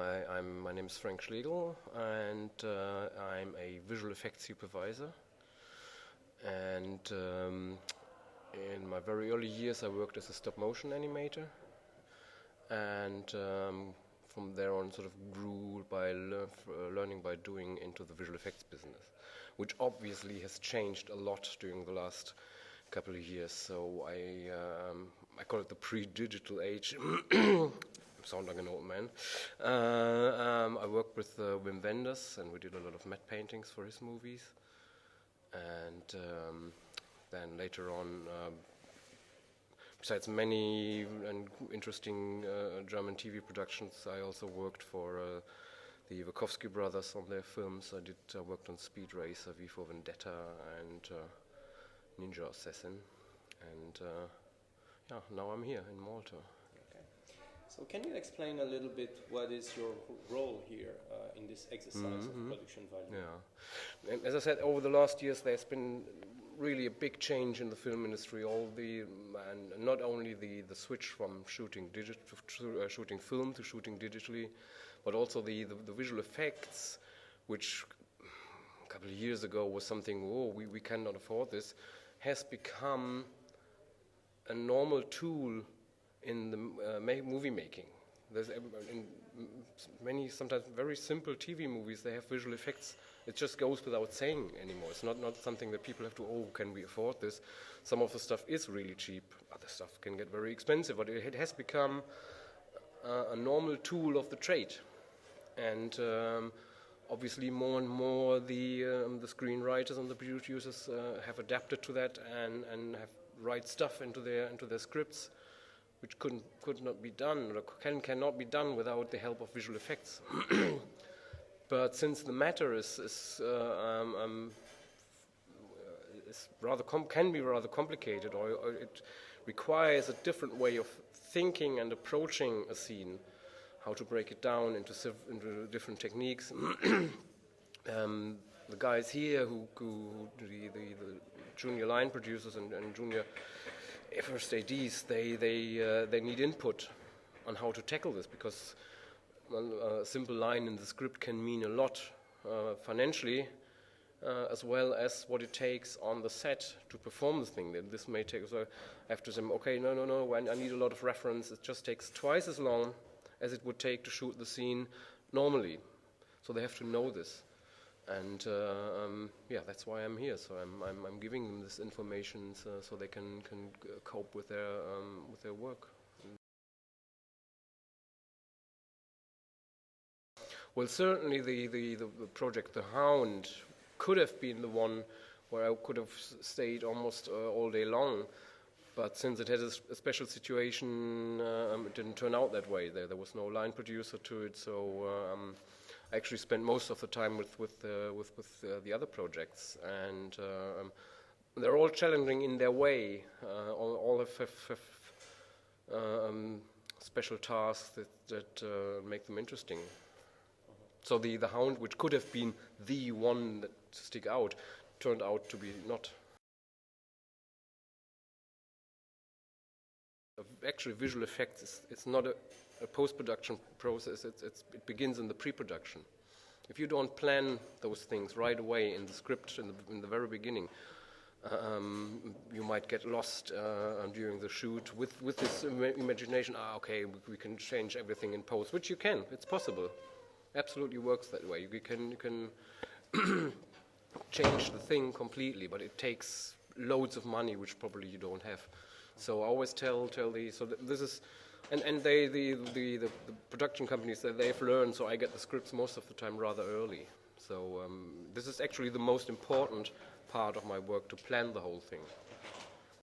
My name is Schlegel, and I'm a visual effects supervisor. And in my very early years, I worked as a stop-motion animator, and from there on, sort of grew by learning by doing into the visual effects business, which obviously has changed a lot during the last couple of years. So I call it the pre-digital age. I sound like an old man. I worked with Wim Wenders, and we did a lot of matte paintings for his movies. And then later on, besides many and interesting German TV productions, I also worked for the Wachowski brothers on their films. I worked on Speed Racer, V for Vendetta, and Ninja Assassin. And yeah, now I'm here in Malta. So can you explain a little bit what is your role here in this exercise of production value? Yeah, as I said, over the last years there's been really a big change in the film industry. And not only the switch from shooting shooting film to shooting digitally, but also the visual effects, which a couple of years ago was something, we cannot afford this, has become a normal tool in the movie making. There's in many sometimes very simple TV movies, they have visual effects. It just goes without saying anymore. It's not something that people have to, can we afford this? Some of the stuff is really cheap. Other stuff can get very expensive, but it has become a normal tool of the trade. And obviously more and more the screenwriters and the producers have adapted to that and have write stuff into their scripts, which could not be done, or cannot be done without the help of visual effects. But since the matter can be rather complicated, or it requires a different way of thinking and approaching a scene, how to break it down into different techniques. The guys here who the junior line producers and junior first ADs, they need input on how to tackle this, because a simple line in the script can mean a lot financially, as well as what it takes on the set to perform the thing. This may take, so I have to say, okay, no, I need a lot of reference. It just takes twice as long as it would take to shoot the scene normally. So they have to know this. And yeah, that's why I'm here. So I'm giving them this information so they can cope with their work. Well, certainly the project The Hound could have been the one where I could have stayed almost all day long. But since it had a special situation, it didn't turn out that way. There was no line producer to it, so I actually spent most of the time with the other projects, and they're all challenging in their way. All have special tasks that make them interesting. So the Hound, which could have been the one that stick out, turned out to be not. Actually, visual effects, it's not a post-production process, it begins in the pre-production. If you don't plan those things right away in the script in the very beginning, you might get lost during the shoot with this imagination, okay, we can change everything in post, which you can, it's possible. Absolutely works that way. You can change the thing completely, but it takes loads of money, which probably you don't have. So I always tell this is, and the production companies that they've learned. So I get the scripts most of the time rather early. So this is actually the most important part of my work, to plan the whole thing.